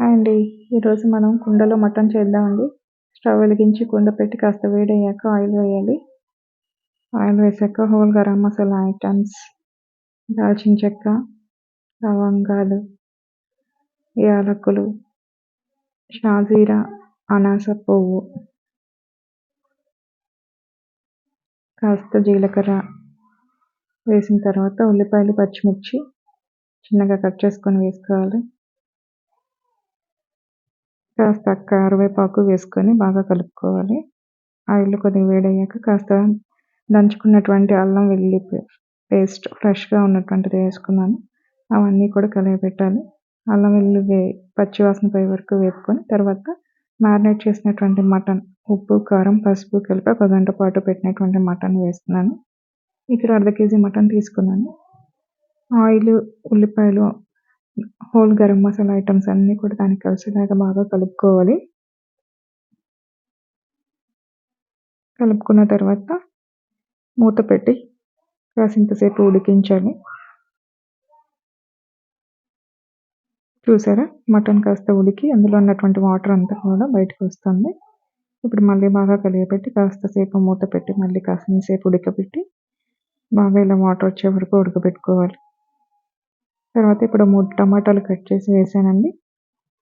Hi అండి. ఈరోజు మనం కుండలో మటన్ చేద్దామండి. స్టవ్ వెలిగించి కుండ పెట్టి కాస్త వేడయ్యాక ఆయిల్ వేయాలి. ఆయిల్ వేసాక హోల్ గరం మసాలా ఐటమ్స్, దాల్చిన చెక్క, లవంగాలు, యాలకులు, షాజీరా, అనాస పువ్వు, కాస్త జీలకర్ర వేసిన తర్వాత ఉల్లిపాయలు, పచ్చిమిర్చి చిన్నగా కట్ చేసుకొని వేసుకోవాలి. కాస్త కరివేపాకు వేసుకొని బాగా కలుపుకోవాలి. ఆయిల్ కొద్దిగా వేడయ్యాక కాస్త దంచుకున్నటువంటి అల్లం వెల్లుల్లి పేస్ట్ ఫ్రెష్గా ఉన్నటువంటిది వేసుకున్నాను. అవన్నీ కూడా కలియపెట్టాలి. అల్లం వెల్లుల్లి పచ్చి వాసన పోయే వరకు వేపుకొని తర్వాత మ్యారినేట్ చేసినటువంటి మటన్ ఉప్పు, కారం, పసుపు కలిపి 1 గంట పాటు పెట్టినటువంటి మటన్ వేస్తున్నాను. ఇక్కడ అర్ధ కేజీ మటన్ తీసుకున్నాను. ఆయిల్, ఉల్లిపాయలు, హోల్ గరం మసాలా ఐటమ్స్ అన్నీ కూడా దానికి కలిసేలాగా బాగా కలుపుకోవాలి. కలుపుకున్న తర్వాత మూత పెట్టి కాసింతసేపు ఉడికించాలి. చూసారా, మటన్ కాస్త ఉడికి అందులో ఉన్నటువంటి వాటర్ అంతా కూడా బయటకు వస్తుంది. ఇప్పుడు మళ్ళీ బాగా కలియపెట్టి కాస్త సేపు మూత పెట్టి మళ్ళీ కాసింతసేపు ఉడకబెట్టి బాగా ఇలా వాటర్ వచ్చే వరకు ఉడకబెట్టుకోవాలి. తర్వాత ఇప్పుడు 3 టమాటాలు కట్ చేసి వేసానండి.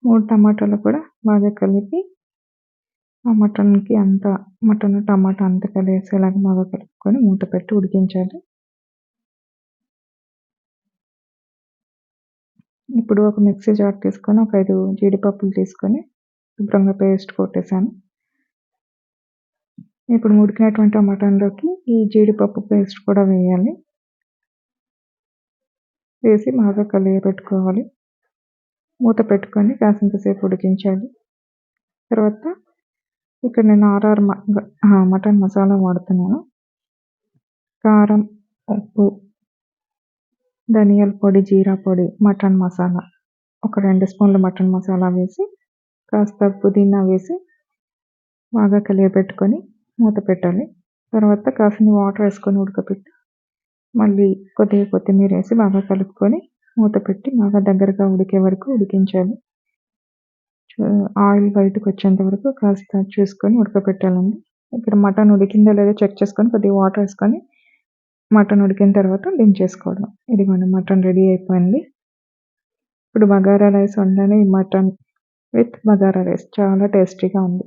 3 టమాటాలు కూడా బాగా కలిపి ఆ మటన్ టమాటా అంతా కలిసేలాగా బాగా కలుపుకొని మూత పెట్టి ఉడికించాలి. ఇప్పుడు ఒక మిక్సీ జార్ తీసుకొని ఒక 5 జీడిపప్పులు తీసుకొని శుభ్రంగా పేస్ట్ కొట్టేసాను. ఇప్పుడు ఉడికినటువంటి మటన్లోకి ఈ జీడిపప్పు పేస్ట్ కూడా వేయాలి. వేసి బాగా కలియపెట్టుకోవాలి. మూత పెట్టుకొని కాసింతసేపు ఉడికించాలి. తర్వాత ఇక్కడ నేను ఆర్ఆర్ మటన్ మసాలా వాడుతున్నాను. కారం, ఉప్పు, ధనియాల పొడి, జీరా పొడి, మటన్ మసాలా ఒక 2 స్పూన్ల మటన్ మసాలా వేసి కాస్త పుదీనా వేసి బాగా కలియపెట్టుకొని మూత పెట్టాలి. తర్వాత కాసిన్ని వాటర్ వేసుకొని ఉడకపెట్టి మళ్ళీ కొద్దిగా కొత్తిమీర వేసి బాగా కలుపుకొని మూత పెట్టి బాగా దగ్గరగా ఉడికే వరకు ఉడికించాలి. ఆయిల్ బయటకు వచ్చేంత వరకు కాస్త చూసుకొని ఉడకపెట్టాలండి. ఇక్కడ మటన్ ఉడికిందో లేదో చెక్ చేసుకొని కొద్దిగా వాటర్ వేసుకొని మటన్ ఉడికిన తర్వాత దించేసుకోవడం. ఇదిగోండి, మటన్ రెడీ అయిపోయింది. ఇప్పుడు బగారా రైస్ వండాను. ఈ మటన్ విత్ బగారా రైస్ చాలా టేస్టీగా ఉంది.